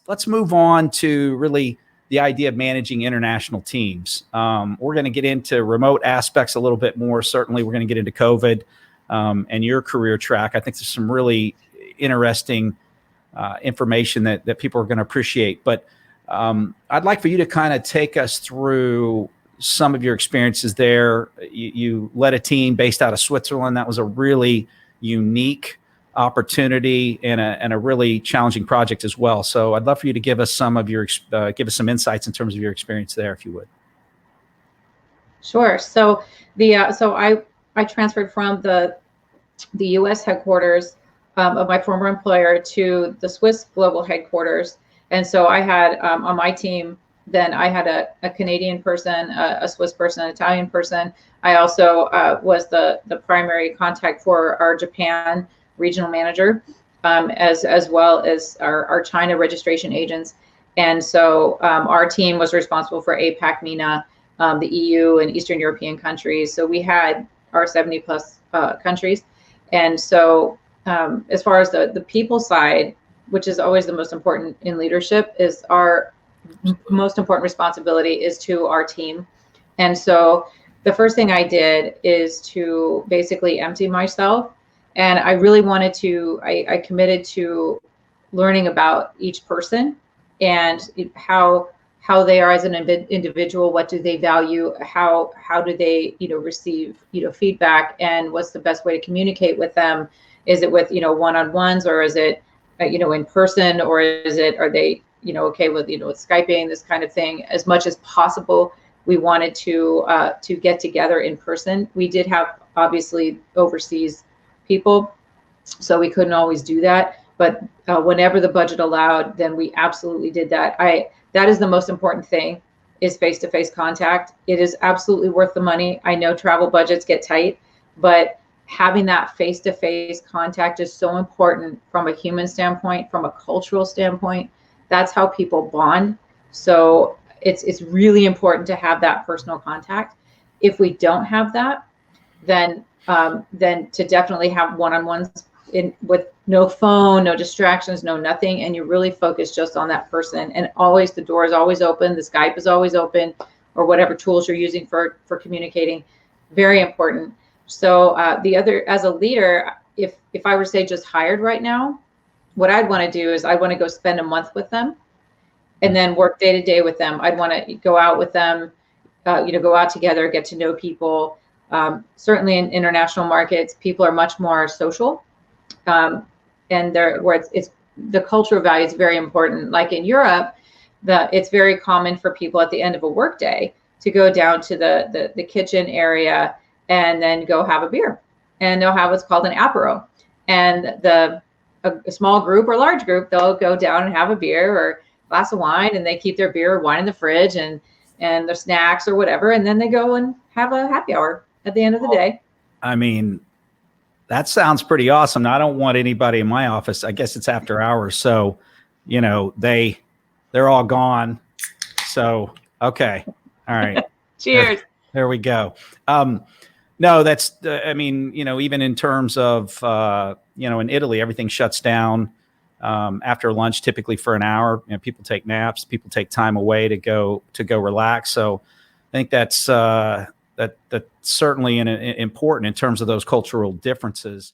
let's move on to really the idea of managing international teams. We're going to get into remote aspects a little bit more. Certainly, we're going to get into COVID and your career track. I think there's some really interesting information that people are going to appreciate. But I'd like for you to kind of take us through some of your experiences there. You led a team based out of Switzerland. That was a really unique opportunity and a really challenging project as well. So I'd love for you to give us some of your give us some insights in terms of your experience there, if you would. Sure. So I transferred from the U.S. headquarters of my former employer to the Swiss global headquarters, and so I had on my team. Then I had a Canadian person, a Swiss person, an Italian person. I also was the primary contact for our Japan regional manager, as well as our China registration agents. And so our team was responsible for APAC, MENA, the EU and Eastern European countries. So we had our 70 plus countries. And so as far as the people side, which is always the most important in leadership, is our most important responsibility is to our team. And so the first thing I did is to basically empty myself. And I really wanted to, I committed to learning about each person and how they are as an individual, what do they value, how do they, receive, feedback, and what's the best way to communicate with them? Is it with, one-on-ones, or is it, in person, or are they, okay with, with Skyping, this kind of thing? As much as possible, we wanted to get together in person. We did have obviously overseas people, so we couldn't always do that. But whenever the budget allowed, then we absolutely did that. That is the most important thing, is face-to-face contact. It is absolutely worth the money. I know travel budgets get tight, but having that face-to-face contact is so important from a human standpoint, from a cultural standpoint. That's how people bond. So it's really important to have that personal contact. If we don't have that, then to definitely have one-on-ones with no phone, no distractions, no nothing, and you really focus just on that person. And always, the door is always open, the Skype is always open, or whatever tools you're using for communicating. Very important. So as a leader, if I were to say just hired right now, what I'd want to do is I want to go spend a month with them and then work day to day with them. I'd want to go out with them, go out together, get to know people. Certainly in international markets, people are much more social, and it's the cultural value is very important. Like in Europe, it's very common for people at the end of a workday to go down to the kitchen area and then go have a beer, and they'll have what's called an apéro. And a small group or large group, they'll go down and have a beer or a glass of wine, and they keep their beer or wine in the fridge and their snacks or whatever, and then they go and have a happy hour at the end of the day. I mean, that sounds pretty awesome. Now, I don't want anybody in my office. I guess it's after hours, so they're all gone. So okay, all right. Cheers. There we go. No, that's, even in terms of, in Italy, everything shuts down after lunch, typically for an hour. People take naps, people take time away to go relax. So I think that's certainly important in terms of those cultural differences.